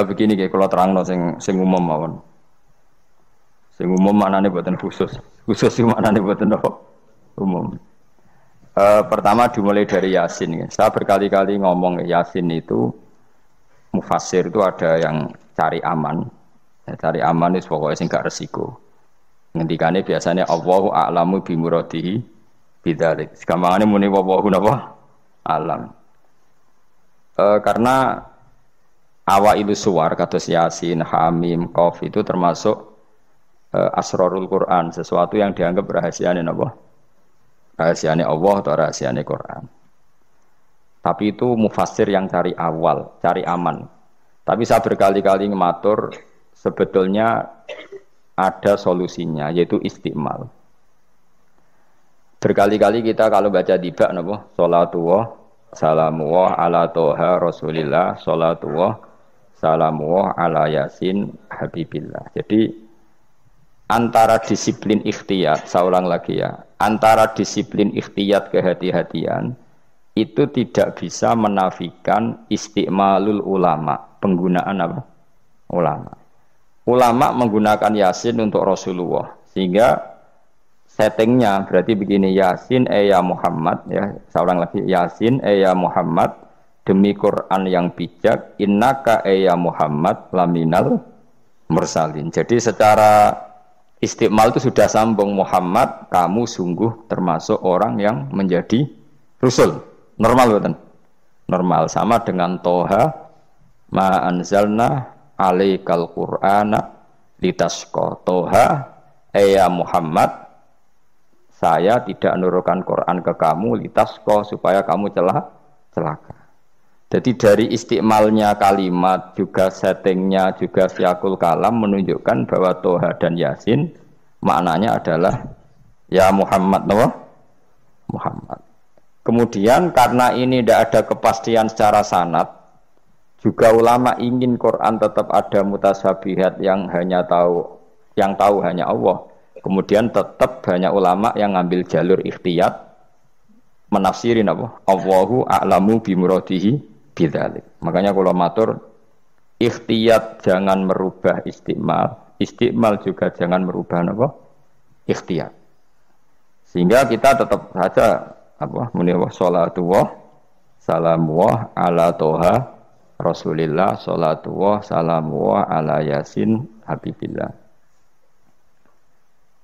Begini kayak kalau terangno sing umum mawon. Sing umum maknane boten khusus. Khusus sing maknane boten apa? Umum. Pertama dimulai dari Yasin. Ya. Saya berkali-kali ngomong Yasin itu mufassir itu ada yang cari aman. Ya, cari aman itu pokoknya sing gak resiko. Ngendikane biasanya Allahu a'lamu bi muradihi bidzalik. Gampangane muni wallahu napa? Alam. Karena awailu suwar kados Yasin, Hamim, Qaf itu termasuk asrarul Quran, sesuatu yang dianggap rahasiane napa? Rahasiane Allah atau rahasiane Quran. Tapi itu mufassir yang cari awal, cari aman. Tapi saya berkali-kali ngematur sebetulnya ada solusinya yaitu istiqmal. Berkali-kali kita kalau baca tiba napa? Salatullah salamullah ala toha rasulillah salatullah salamullah ala yasin habibillah. Jadi antara disiplin ikhtiyat, saya ulang lagi ya, antara disiplin ikhtiyat kehati-hatian itu tidak bisa menafikan istiqmalul ulama, penggunaan apa? Ulama. Ulama menggunakan Yasin untuk Rasulullah, sehingga settingnya berarti begini, Yasin ya Muhammad, ya, saya ulang lagi, Yasin ya Muhammad, demi Quran yang bijak, innaka ya Muhammad laminal mursalin. Jadi secara istiqmal itu sudah sambung, Muhammad kamu sungguh termasuk orang yang menjadi Rasul. Normal betul? Normal, sama dengan Toha ma anzalna alaikal qur'ana litasqa. Toha ya Muhammad, saya tidak nurunkan Quran ke kamu litasqa, supaya kamu celaka. Jadi dari istiqmalnya kalimat, juga settingnya, juga siakul kalam menunjukkan bahwa Toha dan Yasin maknanya adalah ya Muhammad, no? Muhammad. Kemudian karena ini tidak ada kepastian secara sanad, juga ulama ingin Quran tetap ada mutasyabihat yang tahu hanya Allah. Kemudian tetap banyak ulama yang ngambil jalur ikhtiyat menafsirin apa? Allahu a'lamu bi muradihi bidzalik. Makanya kalau matur ikhtiyat jangan merubah istiqmal, istiqmal juga jangan merubah apa? Ikhtiyat. Sehingga kita tetap saja apa? Muni salatullah salamullah ala toha Rasulillah salatullah salamullah ala yasin habibillah.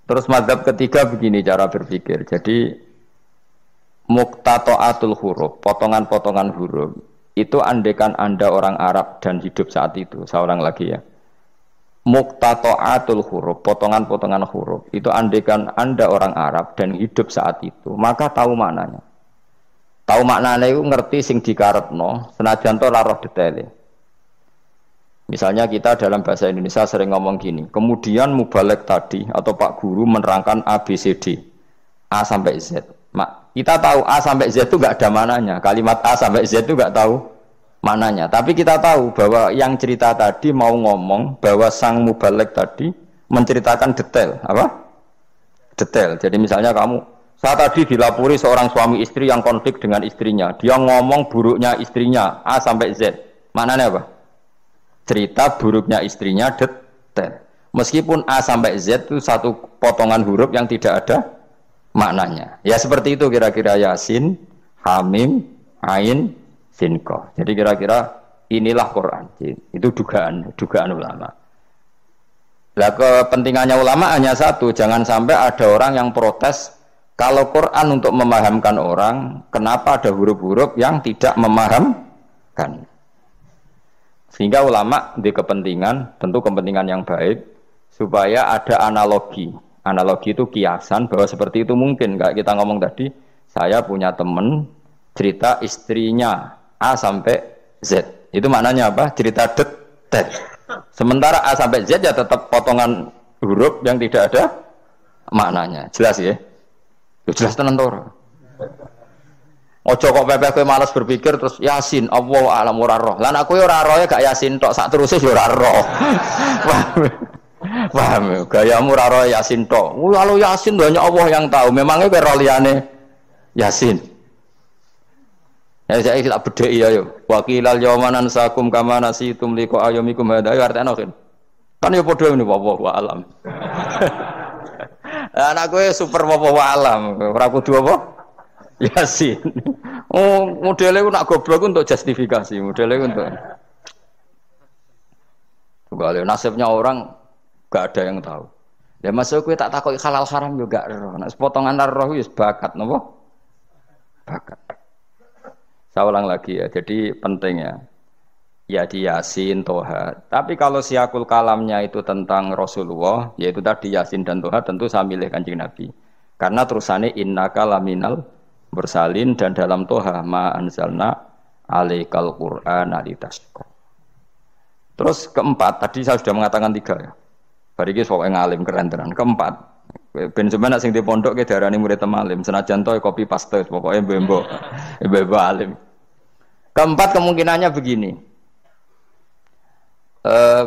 Terus mazhab ketiga begini cara berpikir. Jadi muqtata'atul huruf, potongan-potongan huruf itu andekan Anda orang Arab dan hidup saat itu. Saya ulang lagi ya. Muqtata'atul huruf, potongan-potongan huruf itu andekan Anda orang Arab dan hidup saat itu, maka tahu maknanya. Tahu maknanya itu ngerti sing dikarepno, senajan to lara detaile. Misalnya kita dalam bahasa Indonesia sering ngomong gini, kemudian mubalek tadi atau Pak Guru menerangkan A, B, C, D, A sampai Z. Kita tahu A sampai Z itu nggak ada mananya, kalimat A sampai Z itu nggak tahu mananya. Tapi kita tahu bahwa yang cerita tadi mau ngomong bahwa sang mubalek tadi menceritakan detail, apa? Detail. Jadi misalnya saya tadi dilapori seorang suami istri yang konflik dengan istrinya. Dia ngomong buruknya istrinya A sampai Z. Mananya apa? Cerita buruknya istrinya detail. Meskipun A sampai Z itu satu potongan huruf yang tidak ada maknanya. Ya seperti itu kira-kira Yasin, Hamim, Ain, Sin, Qaf. Jadi kira-kira inilah Quran. Itu dugaan ulama. Lah kepentingannya ulama hanya satu, jangan sampai ada orang yang protes kalau Quran untuk memahamkan orang, kenapa ada huruf-huruf yang tidak memahamkan? Sehingga ulama di kepentingan, tentu kepentingan yang baik, supaya ada analogi. Analogi itu kiasan bahwa seperti itu mungkin. Kayak kita ngomong tadi, saya punya teman cerita istrinya A sampai Z. Itu maknanya apa? Cerita detail. Sementara A sampai Z ya tetap potongan huruf yang tidak ada maknanya. Jelas ya? Jelas tenan to. Ojo kok pepeh kowe malas berpikir terus Yasin Allahu a'lam ora roh. Lan aku yo ora roh ya gak Yasin tok, sak teruse yo ora roh. Paham? Gayamu ora roh Yasin tok. Kalau Yasin banyak Allah yang tahu. Memangnya kowe roh liyane Yasin. Ya saya tak bedheki ayo. Wakilal yawmanan sakum kama nasitum liqa ayyamikum hadza artine kan. Kan ya padha ngene wa alam. Anak gue super wa alam. Ora kudu apa? Yasin. Oh, modelnya ku nak goblok untuk justifikasi, modelnya untuk. Tunggal nasibnya orang gak ada yang tahu. Ya masuk gue tak takoki halal haram juga roh. Nek potongan roh wis bakat napa? Bakat. Saya ulang lagi ya, jadi pentingnya ya di Yasin, Toha. Tapi kalau siakul kalamnya itu tentang Rasulullah, yaitu tadi Yasin dan Toha, tentu saya milih Kanjeng Nabi. Karena terusannya innaka laminal mursalin dan dalam Toha ma anzalna alaikal Qur'ana litasqa. Terus keempat, tadi saya sudah mengatakan 3 ya. Bariki pokoknya ngalim keren tenan. Keempat, ben sampeyan sing di pondok ke darani murid temalim, senajan to kopi paste pokoknya mbembo alim. Keempat kemungkinannya begini.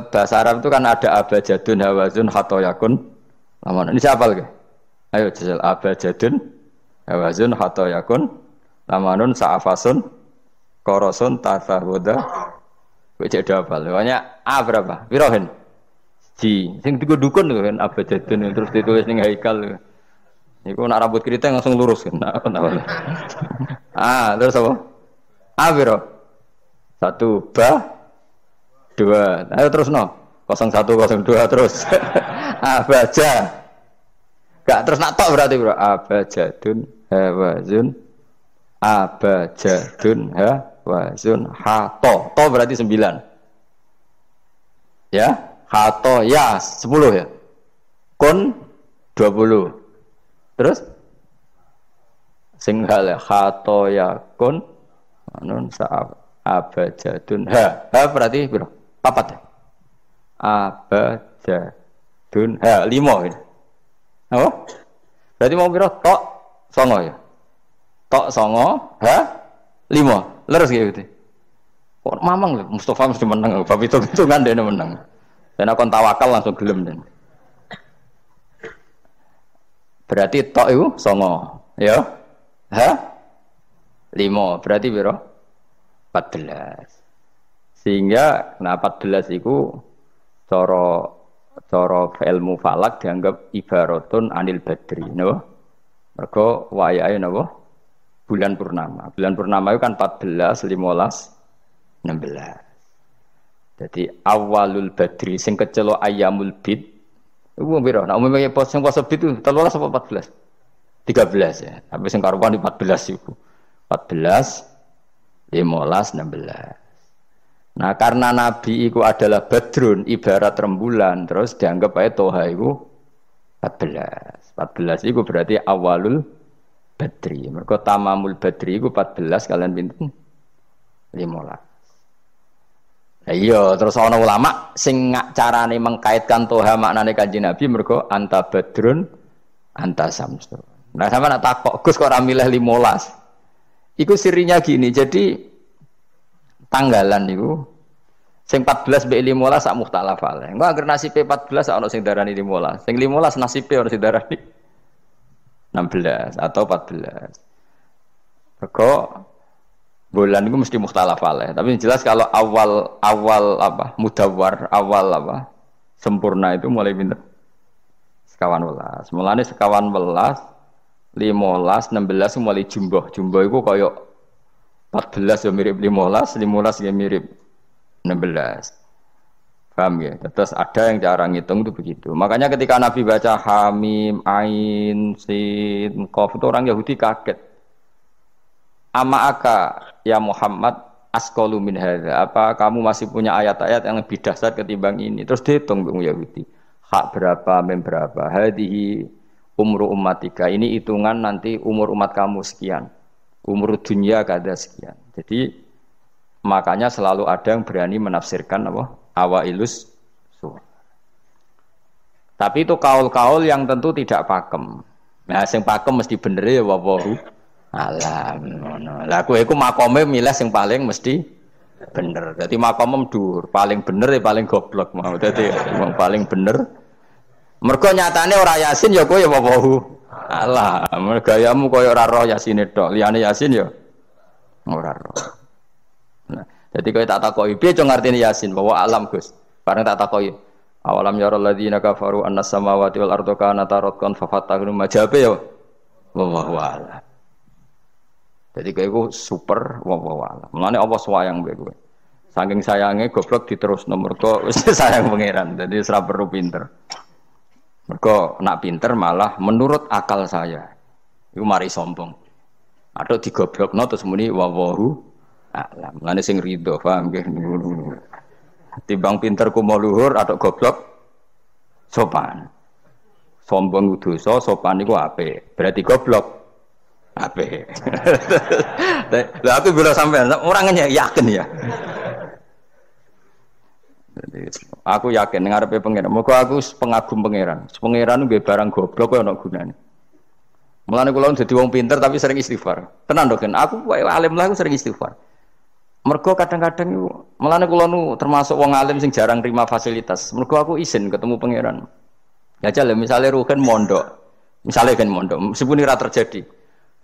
Bahasa Arab itu kan ada abajadun hawazun khatoyakun. Lamun ini siapa lagi? Ayo jajal abajadun hawazun khatoyakun lamanun sa'afasun korosun tasahuda. Kowe cek hafal. Banyak A berapa? Pirohen? Ji. Sing dukun kan abajadun terus ditulis ning haikal. Iku nak rambut keriting langsung lurus kan. Terus apa? A biro 1 ba 2. Ayo terus no 0102 terus. Abaja. Gak terus nak tok berarti bro. Abajadun hawazun abajadun hawazun hato. To berarti 9. Ya, hato ya 10 ya. Kun 20. Terus singhal ya hato ya kun anun sa'ab abajadun berarti berapa? 4 ya? Abajadun 5 ini apa? Berarti mau berapa? Tok songo ya? Tok songo 5 leres gitu kok mamang lho Mustafa mesti menang bab itu-hitungan dia menang dan aku tawakal langsung gelem dan berarti tok itu songo ya? 5 berarti berapa? 14. Sehingga 14 itu cara ilmu falak dianggap ibaratun anil badri napa? Mergo wayahe napa? Bulan purnama. Bulan purnama itu kan 14, 15, 16. Jadi awalul badri sing kecelo ayamul bid iku piro? Nek umumnya sing poso bid itu 13 apa 14? 13 ya. Tapi sing karuan 14 iku. 14, 15, 16. Nah karena Nabi itu adalah badrun ibarat rembulan terus dianggap aja toha itu 14. 14 itu berarti awalul badri. Mereka tamamul badri itu 14 kalian pinten 15. Iya terus ana ulama sing carane mengkaitkan toha maknane Kanjeng Nabi mergo anta badrun anta samsun. Nah sama nak takok Gus kok ora milih 15. Iku sirinya gini, jadi tanggalan itu sing 14 mbek 15 sak mukhtalaf ale. Engko anggere nasibe 14 sak ono sing darani 15. Sing 15 nasibe ono sing darani 16 atau 14. Mergo bulan itu mesti mukhtalaf ale. Tapi jelas kalau awal apa? Mudawwar, awal apa? Sempurna itu mulai pinter. Sekawan welas. Mulane sekawan welas 15, 16 mulai jumbo. Jumbo itu kaya 14 ya mirip 15, 15 ya mirip 16. Paham ya? Terus ada yang cara ngitung itu begitu. Makanya ketika Nabi baca Hamim, Ain, Sin, Qaf itu orang Yahudi kaget. Ama'aka ya Muhammad asqalu min hadza. Apa kamu masih punya ayat-ayat yang lebih dahsyat ketimbang ini? Terus dihitung Bung Yahudi. Hak berapa, mem berapa? Hadihi umur ummatika, ini hitungan nanti umur umat kamu sekian, umur dunia kada sekian. Jadi makanya selalu ada yang berani menafsirkan apa awailus surah. Tapi itu kaul-kaul yang tentu tidak pakem. Nah, sing pakem mesti bener ya wallahu alam. Lah kowe iku makome milih sing paling mesti bener. Dadi makome dhuwur, paling bener ya paling goblok mau. Dadi wong paling bener. Mergo nyatane ora Yasin ya kowe ya wawahu. Alah, gayamu koyo ora roh Yasin tok. Liyane Yasin ya Ora roh. Nah, jadi kowe tak takoki piye cung artine Yasin bahwa alam Gus. Bareng tak takoki awalam yarul ladzina kafaru annas samawati wal ardu kanata ratqan fafatahnu majabe yo. Wallahu a'lam. Jadi kowe iku super wallahu a'lam. Mulane apa swayang mbek kowe. Saking sayange goblok diterusno mergo wis sayang pangeran. Jadi ora perlu pinter. Mergo nak pinter malah menurut akal saya. Iku mari sombong. Atau digoblokno terus muni wallahu alam. Mulane sing rido, paham nggih. Timbang pinter ku mau luhur atau goblok sopan. Sombong dosa, sopan iku apik. Berarti goblok apik. Lah aku bila sampean orangnya yakin ya. Aku yakin ngarepe pangeran. Muga aku pengagum pangeran. Pangeran nggih barang goblok kok ana gunane. Mulane kula dadi wong pinter tapi sering istighfar. Tenan to, aku alim lah aku sering istighfar. Mergo kadang-kadang iku mulane kula nu termasuk wong alim sing jarang terima fasilitas. Mergo aku izin ketemu pangeran. Ya jale misale Ruhin mondok. Misale kan mondok, meskipun ora terjadi.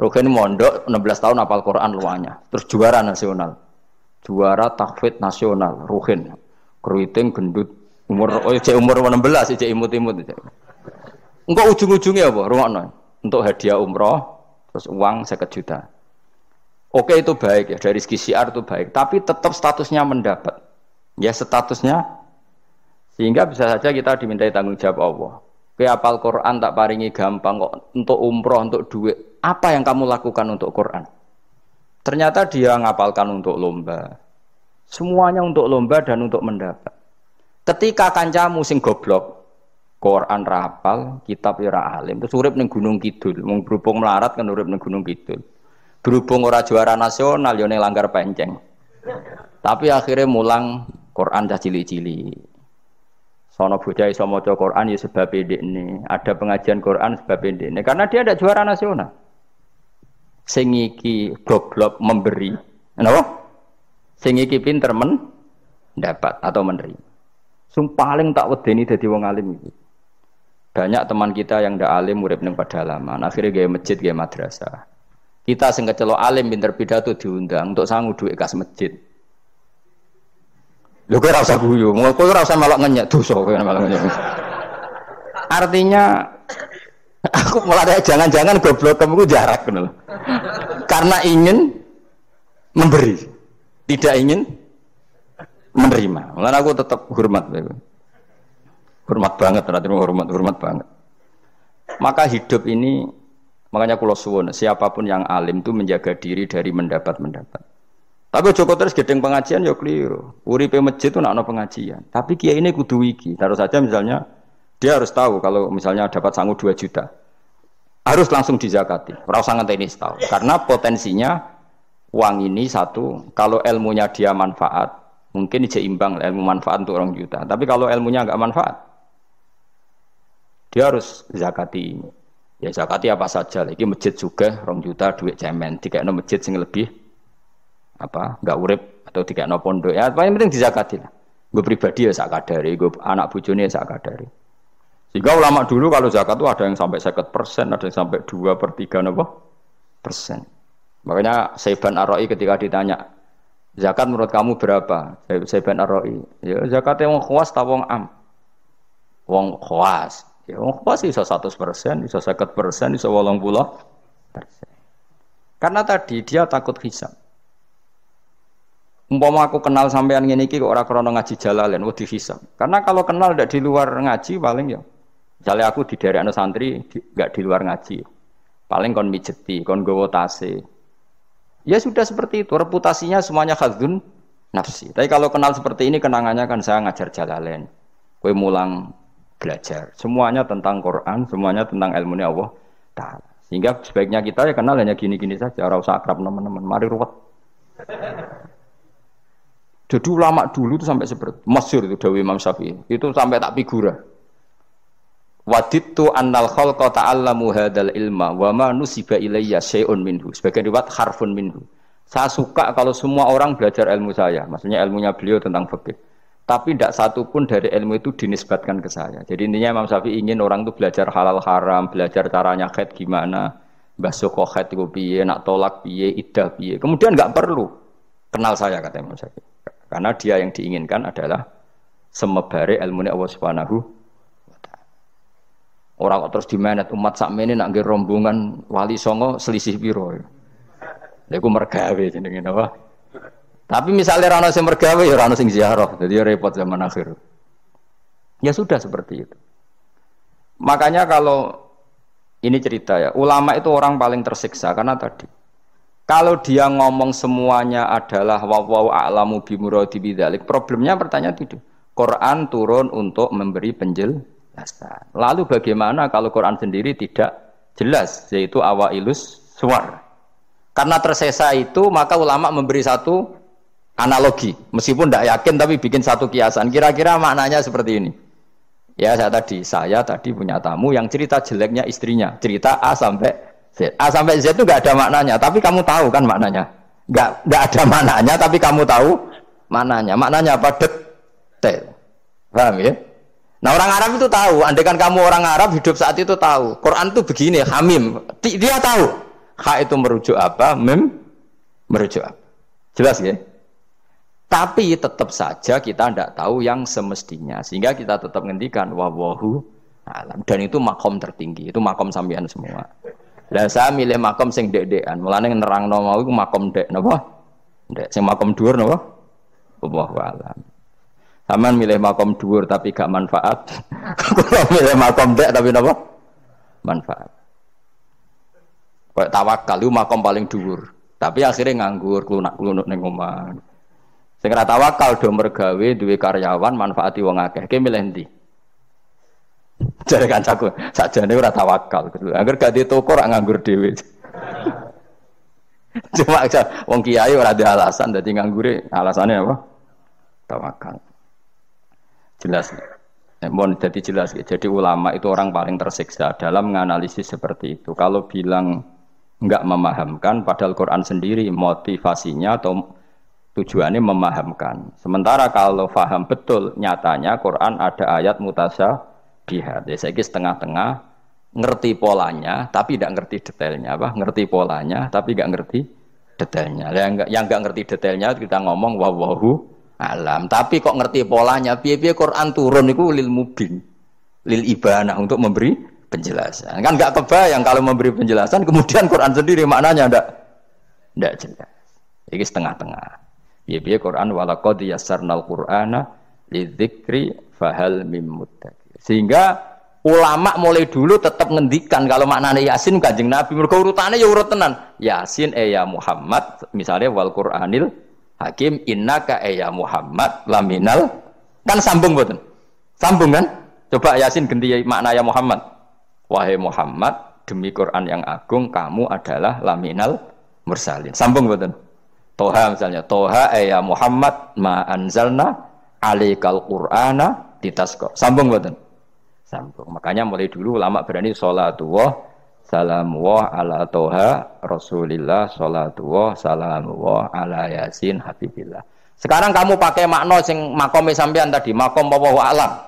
Ruhin mondok 16 tahun hafal Quran luanya. Terus juara nasional. Juara tahfidz nasional Ruhin. Keriting gendut umur umur 16 cek imut-imut. Engko ujung-ujungnya apa? Rungokno. Untuk hadiah umroh terus uang 50 juta. Oke itu baik ya, dari segi syiar itu baik, tapi tetap statusnya mendapat. Ya statusnya sehingga bisa saja kita dimintai tanggung jawab Allah. Kowe hafal Quran tak paringi gampang kok untuk umroh, untuk duit. Apa yang kamu lakukan untuk Quran? Ternyata dia ngapalkan untuk lomba. Semuanya untuk lomba dan untuk mendapat. Ketika kancamu sing goblok Quran rapal, kitab ora alim, terus urip ning Gunung Kidul, mung berhubung melarat kan urip ning Gunung Kidul. Berhubung ora juara nasional yo ning Langgar Penceng. Tapi akhirnya mulang Quran cah cilik-cilik. Sono bocah iso maca Quran ya sebab ndekne, ada pengajian Quran sebab ndekne karena dia ada juara nasional. Sing iki goblok memberi. Napa? Sing iki pinter mendapat atau menerima. Sing paling tak wedeni dadi wong alim iki. Banyak teman kita yang ndak alim urip ning pedalaman, akhirnya gawe masjid, gawe madrasah. Kita sing kecelok alim pinter pidato diundang untuk sangu dhuwit kas masjid. Lho kowe ora usah guyu, kowe ora usah melok ngenyek dosa kowe melok ngenyek. Artinya aku malah jangan-jangan goblok kamu jarak ngono. Karena ingin memberi, tidak ingin menerima. Mulane aku tetap hormat. Hormat banget, hormat banget. Maka hidup ini, makanya kula suwun, siapapun yang alim itu menjaga diri dari mendapat. Tapi Joko terus gedeng pengajian ya keliru. Uripe masjid itu nak ono pengajian. Tapi kiai ini kudu iki. Taruh saja misalnya dia harus tahu kalau misalnya dapat sangu 2 juta. Harus langsung dizakati. Ora usah ngenteni setahun. Karena potensinya uang ini satu, kalau ilmunya dia manfaat, mungkin seimbang ilmu manfaat untuk 2 juta. Tapi kalau ilmunya enggak manfaat, dia harus zakati. Ya zakati apa saja. Lagi masjid juga 2 juta duit cemen. Dikekno masjid sing lebih apa? Enggak urip atau dikekno pondok. Ya paling penting dizakati lah. Gue pribadi ya sak kadare, gue anak bojone ya sak kadare. Sehingga ulama dulu kalau zakat itu ada yang sampai 50%, ada yang sampai 2/3 apa? Persen. Makanya Saiban Ar-Ra'i ketika ditanya, zakat menurut kamu berapa? Saiban Ar-Ra'i, ya zakatnya wong khawas ta wong am? Wong khawas. Ya wong khawas iso 100%, iso 50%, iso 80%. Karena tadi dia takut hisab. Umpama aku kenal sampean ngene iki kok ora krana ngaji Jalalain wedi hisab. Karena kalau kenal ndak di luar ngaji paling ya. Misalnya aku di daerah santri enggak di luar ngaji. Paling kon mijeti, kon gowo tase. Ya sudah seperti itu, reputasinya semuanya khadzun nafsi. Tapi kalau kenal seperti ini kenangannya kan saya ngajar Jalalain. Kowe mulang belajar. Semuanya tentang Quran, semuanya tentang ilmunya Allah Ta'ala. Sehingga sebaiknya kita ya kenal hanya gini-gini saja, ora usah akrab teman-teman. Mari ruwet. Jadi ulama dulu itu sampai seperti masyhur itu dawuh Imam Syafi'i. Itu sampai tak figura. Wadittu annal khalqa ta'allamu hadzal ilma wa ma nusiba ilayya syai'un minhu. Sebagian riwayat harfun minhu. Saya suka kalau semua orang belajar ilmu saya, maksudnya ilmunya beliau tentang fikih. Tapi tidak satu pun dari ilmu itu dinisbatkan ke saya. Jadi intinya Imam Syafi'i ingin orang itu belajar halal haram, belajar caranya haid gimana, Mbah Sukhohet iku piye, nak tolak piye, iddah piye. Kemudian enggak perlu kenal saya kata Imam Syafi'i. Karena dia yang diinginkan adalah semebare ilmune Allah Subhanahu wa taala. Ora kok terus dimenet umat sakmene nak nggih rombongan wali songo selisih piro. Lha iku mergawe jenenge napa? Tapi misalnya ora ono sing mergawe ya ora ono sing ziarah. Jadi repot zaman akhir. Ya sudah seperti itu. Makanya kalau ini cerita ya, ulama itu orang paling tersiksa karena tadi kalau dia ngomong semuanya adalah wallahu a'lamu bimuradi bidzalik, problemnya pertanyaan itu. Quran turun untuk memberi penjelasan. Lalu bagaimana kalau Quran sendiri tidak jelas, yaitu awailus suwar. Karena tersesa itu maka ulama memberi satu analogi, meskipun tidak yakin tapi bikin satu kiasan. Kira-kira maknanya seperti ini. Ya saya tadi punya tamu yang cerita jeleknya istrinya, cerita A sampai Z. A sampai Z itu nggak ada maknanya, tapi kamu tahu kan maknanya. Nggak ada maknanya, tapi kamu tahu maknanya. Maknanya apa? Detail. Paham ya? Nah orang Arab itu tahu. Andai kan kamu orang Arab hidup saat itu tahu. Quran itu begini, hamim. Dia tahu. Ha itu merujuk apa? Mem merujuk apa? Jelas ya? Tapi tetap saja kita tidak tahu yang semestinya, sehingga kita tetap ngendikan wallahu alam. Dan itu makom tertinggi, itu makom sampean semua. Lah saya milih makom sing dek-dekan, mulane nerangno mau iku makom dek napa? Dek sing makom dhuwur napa? Wallahu alam. Sampean milih makom dhuwur tapi gak manfaat. Kula milih makom dek tapi napa? Manfaat. Kayak tawakal itu makom paling dhuwur, tapi akhirnya nganggur, klunak-klunuk ning omah. Sing ora tawakal do mergawe duwe karyawan manfaati wong akeh. Ki milih ndi? Jare kancaku, sakjane ora tawakal. Angger gak di toko ora nganggur dhewe. Cuma wong kiai ora ada alasan dadi nganggure, alasane apa? Tawakal. Jelas. Mohon jadi jelas. Jadi ulama itu orang paling tersiksa dalam menganalisis seperti itu. Kalau bilang enggak memahamkan padahal Quran sendiri motivasinya atau tujuannya memahamkan. Sementara kalau faham betul, nyatanya Quran ada ayat mutasyabihat. Jadi saya setengah-tengah ngerti polanya, tapi tidak ngerti detailnya. Apa? Ngerti polanya, tapi tidak ngerti detailnya. Yang nggak ngerti detailnya kita ngomong wallahu alam. Tapi kok ngerti polanya? Piye-piye Quran turun itu lil mubin, lil ibanah untuk memberi penjelasan. Kan nggak kebayang kalau memberi penjelasan, kemudian Quran sendiri maknanya tidak jelas. Ini setengah-tengah. Piye-piye Quran walaqad yassarnal Qur'ana lidzikri fahal mim muddakir. Sehingga ulama mulai dulu tetap ngendikan kalau maknanya Yasin Kanjeng Nabi mergo urutane ya urut tenan. Yasin ya Muhammad, misalnya wal Qur'anil Hakim innaka ya Muhammad laminal, kan sambung mboten? Sambung kan? Coba Yasin ganti makna ya Muhammad. Wahai Muhammad, demi Quran yang agung kamu adalah laminal mursalin. Sambung mboten? Toha misalnya, Toha ya Muhammad ma anzalna alaikal Qur'ana ditasqa. Sambung mboten? Sambung. Makanya mulai dulu ulama berani sholatullah salamullah ala Toha Rasulillah sholatullah salamullah ala Yasin Habibillah. Sekarang kamu pakai makna sing makome sampean tadi, makom wallahu alam.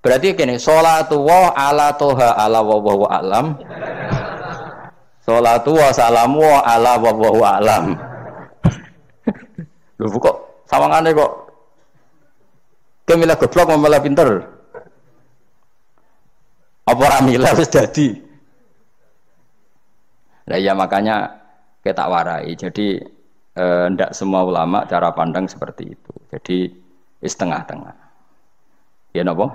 Berarti gini, sholatullah ala Toha ala wallahu alam. Sholatullah salamullah ala wallahu alam. Lho kok sawangane kok kemilah goblok malah pinter. Apa ora milah wis dadi. Lah ya makanya kita warai. Jadi ndak semua ulama cara pandang seperti itu. Jadi tengah-tengah. Ya napa?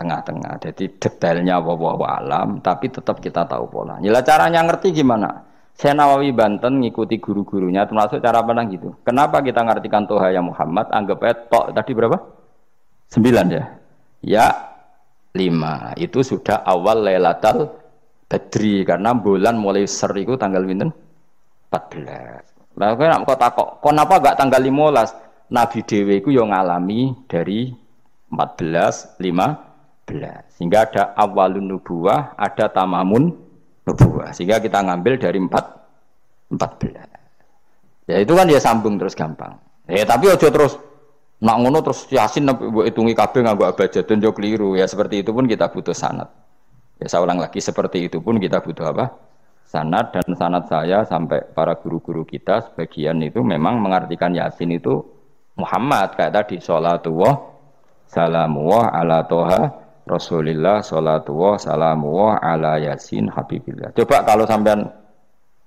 Tengah-tengah. Jadi detailnya wallahu alam tapi tetap kita tahu pola. Nyala caranya ngerti gimana? Saya Nawawi Banten ngikuti guru-gurunya termasuk cara pandang gitu. Kenapa kita ngartikan Toha ya Muhammad? Anggap aja tok tadi berapa? 9 ya. Ya 5. Itu sudah awal Lailatul Badri karena bulan mulai seriku tanggal pinten? 14. Lah kok takok, kenapa enggak tanggal 15? Nabi dhewe iku yo ngalami dari 14, 15. Sehingga ada awalun nubuwah, ada tamamun nubuwah. Sehingga kita ngambil dari 14. Ya itu kan ya sambung terus gampang. Tapi aja terus nak ngono terus Yasin mbok hitungi kabeh nganggo abjadun yo keliru. Ya seperti itu pun kita butuh sanad. Ya saya ulang lagi seperti itu pun kita butuh apa? sanad dan sanad saya sampai para guru-guru kita sebagian itu memang mengartikan Yasin itu Muhammad kayak tadi sholatullah salamullah ala toha Rasulillah sholatullah salamullah ala Yasin Habibillah. Coba kalau sampean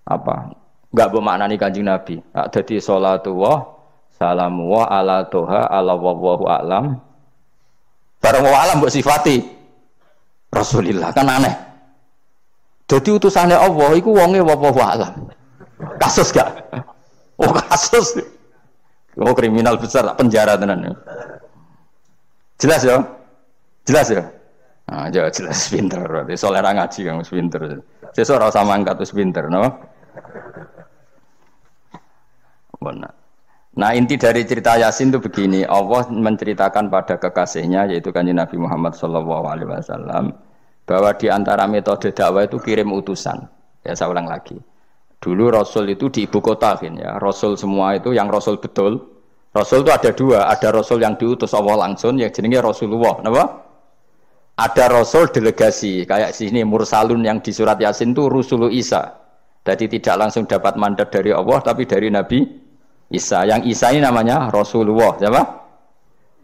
apa nggak bermaknani Kanjeng Nabi, jadi sholatullah salamullah ala toha ala wallahu a'lam bareng wa alam mbok sifati Rasulillah kan aneh. Jadi utusannya Allah iku wonge wallahu a'lam. Kasus gak? Oh kasus. Oh kriminal besar penjara tenan. Jelas ya? Jelas ya? Nah, jelas pinter berarti. Soalnya ngaji kamu pinter. Sesuk ora usah mangkat wis pinter, no? Benar. Nah, inti dari cerita Yasin itu begini, Allah menceritakan pada kekasihnya yaitu Kanjeng Nabi Muhammad sallallahu alaihi wasallam bahwa di antara metode dakwah itu kirim utusan. Ya saya ulang lagi. Dulu Rasul itu di ibu kota kan ya. Rasul semua itu yang Rasul betul. Rasul itu ada dua, ada Rasul yang diutus Allah langsung yang jenenge Rasulullah, napa? Ada Rasul delegasi, kayak sini Mursalun yang di surat Yasin itu Rusulu Isa. Jadi tidak langsung dapat mandat dari Allah tapi dari Nabi Isa. Yang Isa ini namanya Rasulullah, siapa?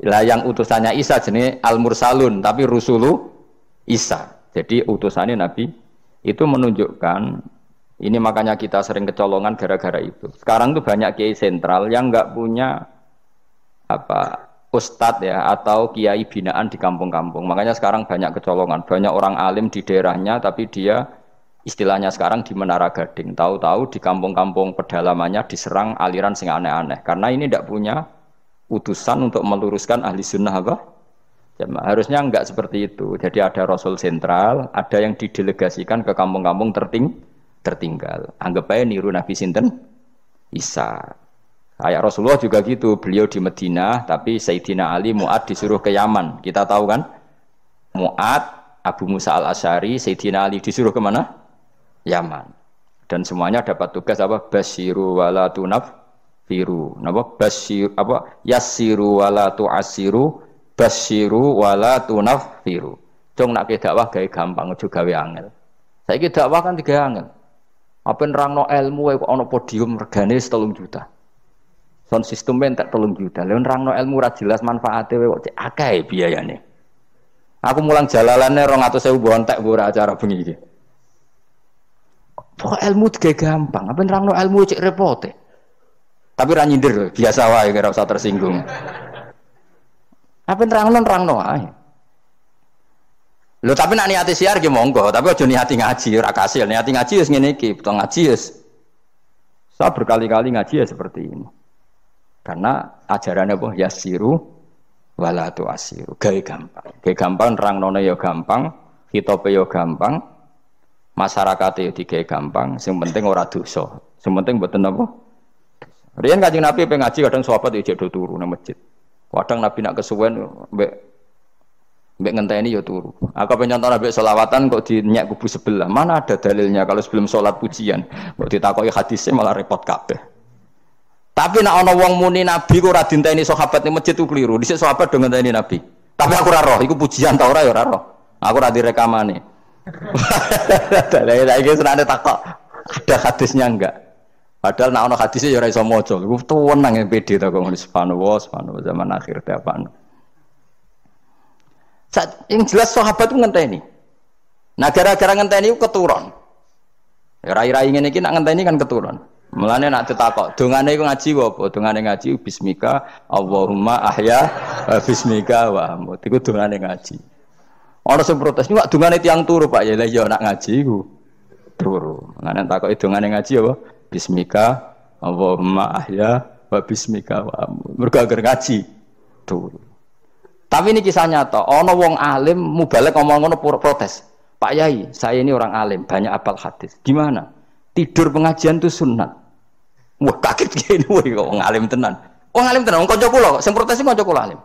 Lah yang utusannya Isa jenenge Al-Mursalun tapi Rusulu Isa. Jadi utusannya Nabi itu menunjukkan ini makanya kita sering kecolongan gara-gara itu. Sekarang tuh banyak kiai sentral yang nggak punya ustadz ya atau kiai binaan di kampung-kampung. Makanya sekarang banyak kecolongan, banyak orang alim di daerahnya tapi dia istilahnya sekarang di Menara Gading. Tahu-tahu di kampung-kampung pedalamannya diserang aliran sing aneh-aneh. Karena ini tidak punya utusan untuk meluruskan ahli sunnah apa? Harusnya enggak seperti itu. Jadi ada Rasul sentral, ada yang didelegasikan ke kampung-kampung tertinggal. Anggap aja niru Nabi sinten Isa. Kayak Rasulullah juga gitu, beliau di Madinah, tapi Sayyidina Ali Mu'ad disuruh ke Yaman. Kita tahu kan? Mu'ad, Abu Musa al-Asy'ari, Sayyidina Ali disuruh ke mana? Yaman. Dan semuanya dapat tugas apa? Basyiru wala tunaffiru. Napa? Basyir apa? Yassiru wala tu'assiru, basyiru wala tunaffiru. Cung nak dakwah gawe gampang aja gawe angel. Saiki dakwah kan digawe angel. Apa nerangno ilmu kok ana podium regane 3 juta. Sound system entek 3 juta. Lha nerangno ilmu ora jelas manfaate kok cek akeh biayane. Aku mulang jalalane 200.000 bontek ora acara bengi iki. Pokok ilmu digawe gampang. Apa nerangno ilmu cek repote. Tapi ra nyindir biasa wae ora usah tersinggung. Apa nerangno ae. Lho tapi nak niati siar ki monggo, tapi aja niati ngaji ora kasil. Niati ngaji wis ngene iki, butuh ngaji wis. Saya berkali-kali ngaji ya seperti ini. Karena ajarannya apa? Yasiru wala tu'asiru. Gawe gampang. Gawe gampang nerangnone ya gampang, khitobe ya gampang, masyarakate ya digawe gampang, sing penting ora dosa. Sing penting mboten apa? Riyen Kanjeng Nabi pengen ngaji kadang sahabat ya jek do turu nang masjid. Kadang Nabi nak kesuwen mbek ngenteni ya turu. Aku pengen nyontoh Nabi selawatan kok dinyak kubu sebelah. Mana ada dalilnya kalau sebelum sholat pujian. Kok ditakoki hadisnya malah repot kabeh. Tapi nak ana wong muni Nabi kok ora dinteni sahabat ning masjid ku keliru. Dhisik sahabat do ngenteni Nabi. Tapi aku ora roh, iku pujian ta ora ya ora roh. Aku ora direkamane. Lah iki senane takok. Ada hadisnya enggak? Padahal nak ana hadisnya ya ora iso maca. Iku tuwenang yang pede ta kok subhanallah zaman akhir te apaan. Yang jelas sahabat itu ngenteni. Nah gara-gara ngenteni itu keturun. Rai-rai ngene iki nak ngenteni kan keturun. Mulane nak ditakok, dongane iku ngaji apa? Dongane ngaji bismika Allahumma ahya bismika wa amut. Iku dongane ngaji. Ana sing protes, "Niku dongane tiyang turu, Pak." Ya lah ya nak ngaji iku turu. Mulane takoki dongane ngaji apa? Bismika Allahumma ahya wa bismika wa amut. Mergo agar ngaji turu. Tapi ini kisah nyata, ono wong alim mubalek ngomong ngono protes. Pak Yai, saya ini orang alim, banyak apal hadis. Gimana? Tidur pengajian itu sunat. Wah kaget gini, wah wong alim tenan. Wong alim tenan, wong kanca kula kok, sing protes iki kanca kula alim.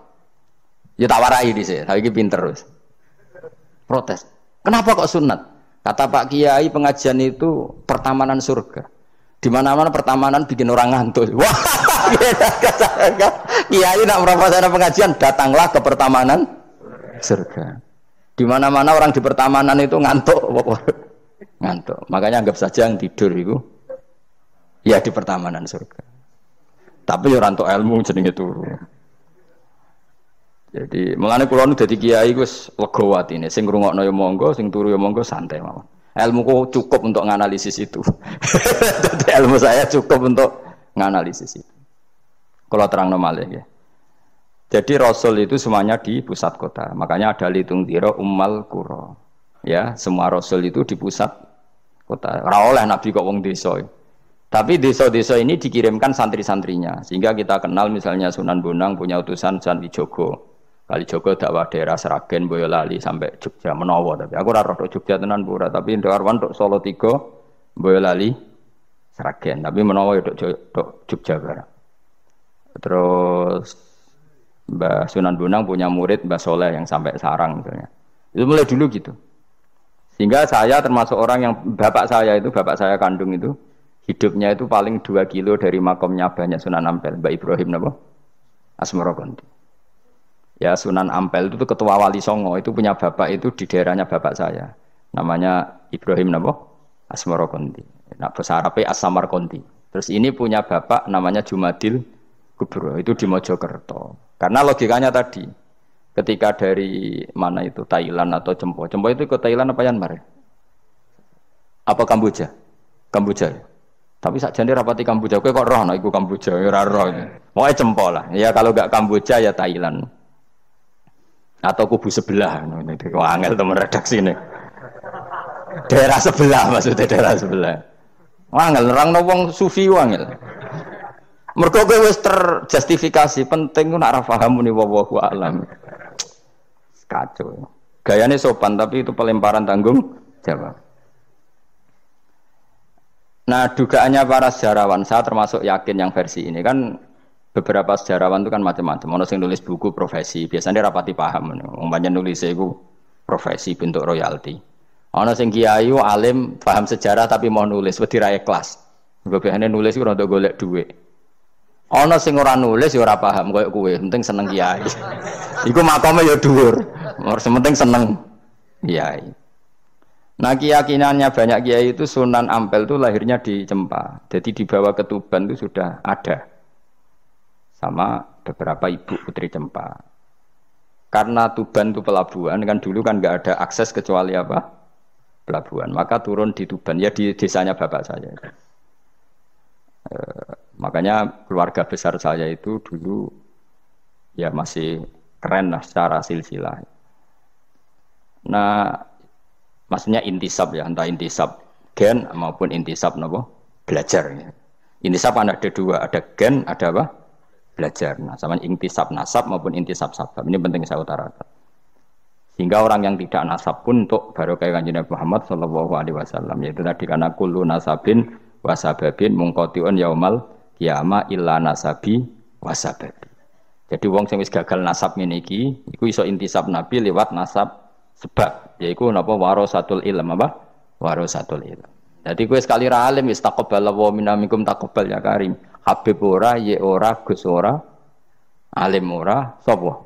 Ya tak warai dhisik, saiki pinter wis. Protes. Kenapa kok sunat? Kata Pak Kiai pengajian itu pertamanan surga. Di mana-mana pertamanan bikin orang ngantuk. Wah, Kiai nak merasakan pengajian, datanglah ke pertamanan surga. Di mana-mana orang di pertamanan itu ngantuk. ngantuk. Makanya anggap saja yang tidur itu ya di pertamanan surga. Tapi ora entuk ilmu jenenge turu. Jadi mulane kula nu dadi kiai wis lega atine. Sing ngrungokno ya monggo, sing turu ya monggo santai mawon. Ilmuku cukup untuk menganalisis itu. Jadi ilmu saya cukup untuk menganalisis itu. Kalau terang malih ya. Jadi Rasul itu semuanya di pusat kota. Makanya ada litung tiro ummal qura. Ya, semua Rasul itu di pusat kota. Ora oleh Nabi kok wong desa. Tapi desa-desa ini dikirimkan santri-santrinya. Sehingga kita kenal misalnya Sunan Bonang punya utusan Sunan Wijogo. Kalijogo dakwah daerah Seragen, Boyolali sampai Jogja menawa. Tapi aku ora rodo Jogja tenan pura. Tapi Ndarwan tok Solo 3, Boyolali, Seragen. Tapi menawa ya tok Jogja barang. Terus Mbah Sunan Bonang punya murid Mbah Soleh yang sampai Sarang misalnya. Itu mulai dulu gitu. Sehingga saya termasuk orang yang bapak saya kandung itu hidupnya itu paling 2 kilo dari makomnya abahnya Sunan Ampel, Mbah Ibrahim napa? Asmara Konti. Ya Sunan Ampel itu ketua Wali Songo, itu punya bapak itu di daerahnya bapak saya. Namanya Ibrahim napa? Asmara Konti. Nah, bahasa Arabnya As-Samar Konti. Terus ini punya bapak namanya Jumadil Kubro, itu di Mojokerto. Karena logikanya tadi, ketika dari mana itu Thailand atau Cempo itu ke Thailand apa Myanmar? Apa Kamboja? Kamboja. Tapi sakjane rapati Kamboja, kowe kok roh nek iku Kamboja ora roh. Pokoke Cempo lah. Ya kalau enggak Kamboja ya Thailand. Atau kubu sebelah. Itu angel temen redaksi ini. Daerah sebelah maksudnya daerah sebelah. Angel nerangno wong sufi angel. Mergo kowe wis terjustifikasi, penting ku nak ra paham muni wallahu a'lam. Kacau. Gayane sopan tapi itu pelemparan tanggung jawab. Nah, dugaannya para sejarawan, saya termasuk yakin yang versi ini kan beberapa sejarawan itu kan macam-macam. Ono sing nulis buku profesi, biasanya rapati paham. Umpamanya nulis iku profesi bentuk royalti. Ono sing kiai alim paham sejarah tapi mau nulis wedi ra ikhlas. Biasane nulis iku rada golek dhuwit. Ana sing ora nulis ya ora paham koyo kowe, penting seneng kiai. Iku makome ya dhuwur. Penting seneng kiai. Nah, keyakinannya banyak kiai itu Sunan Ampel itu lahirnya di Cempa. Jadi dibawa ke Tuban itu sudah ada. Sama beberapa ibu putri Cempa. Karena Tuban itu pelabuhan, kan dulu kan enggak ada akses kecuali apa? Pelabuhan. Maka turun di Tuban, ya di desanya bapak saya. Makanya keluarga besar saya itu dulu ya masih keren lah secara silsilah. Nah, maksudnya intisab ya, entah intisab gen maupun intisab apa? Belajar. Ya. Intisab ada 2, ada gen, ada apa? Belajar. Nah, sama intisab nasab maupun intisab sabab. Ini penting saya utarakan. Sehingga orang yang tidak nasab pun untuk barokah Kanjeng Nabi Muhammad sallallahu alaihi wasallam, yaitu tadi karena kullu nasabin wasababin mungqatiun yaumal qiyamah illa nasabi wasababi. Jadi wong sing wis gagal nasab ngene iki iku iso intisab Nabi lewat nasab sebab, yaiku napa warasatul ilm apa? Warasatul ilm. Jadi kowe sekali ra alim wis taqabbalallahu minna minkum taqabbal ya karim. Habib ora, ye ora, Gus ora, alim ora, sapa?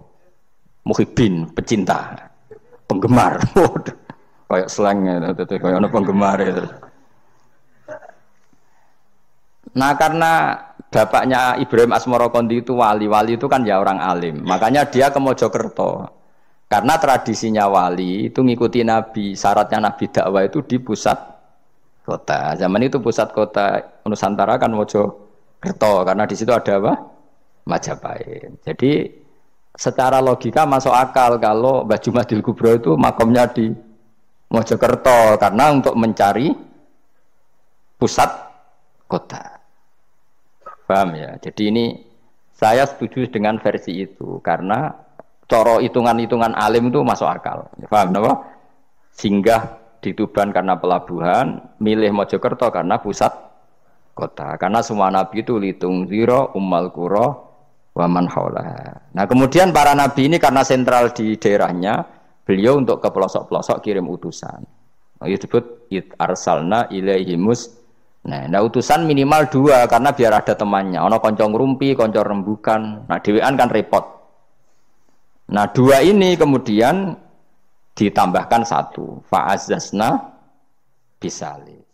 Muhibbin, pecinta, penggemar. Kayak slang itu kayak ono penggemar itu. Nah, karena bapaknya Ibrahim Asmara Konti itu wali itu kan ya orang alim. Makanya dia ke Mojokerto. Karena tradisinya wali itu ngikuti Nabi. Syaratnya Nabi dakwah itu di pusat kota. Zaman itu pusat kota Nusantara kan Mojokerto. Karena di situ ada apa? Majapahit. Jadi secara logika masuk akal kalau Mbah Jumadil Kubro itu makomnya di Mojokerto. Karena untuk mencari pusat kota. Paham ya? Jadi ini saya setuju dengan versi itu karena coro hitungan-hitungan alim itu masuk akal. Paham apa? Singgah di Tuban karena pelabuhan, milih Mojokerto karena pusat kota. Karena semua nabi itu litung ziro, ummal qura, wa man haulaha. Nah, kemudian para nabi ini karena sentral di daerahnya, beliau untuk ke pelosok-pelosok kirim utusan. Nah, disebut arsalna ilaihimus. Nah, utusan minimal 2 karena biar ada temannya. Ono konco ngrumpi, konco rembukan. Nah, dhewean kan repot. Nah, 2 ini kemudian ditambahkan 1. Fa'azzazna bisale.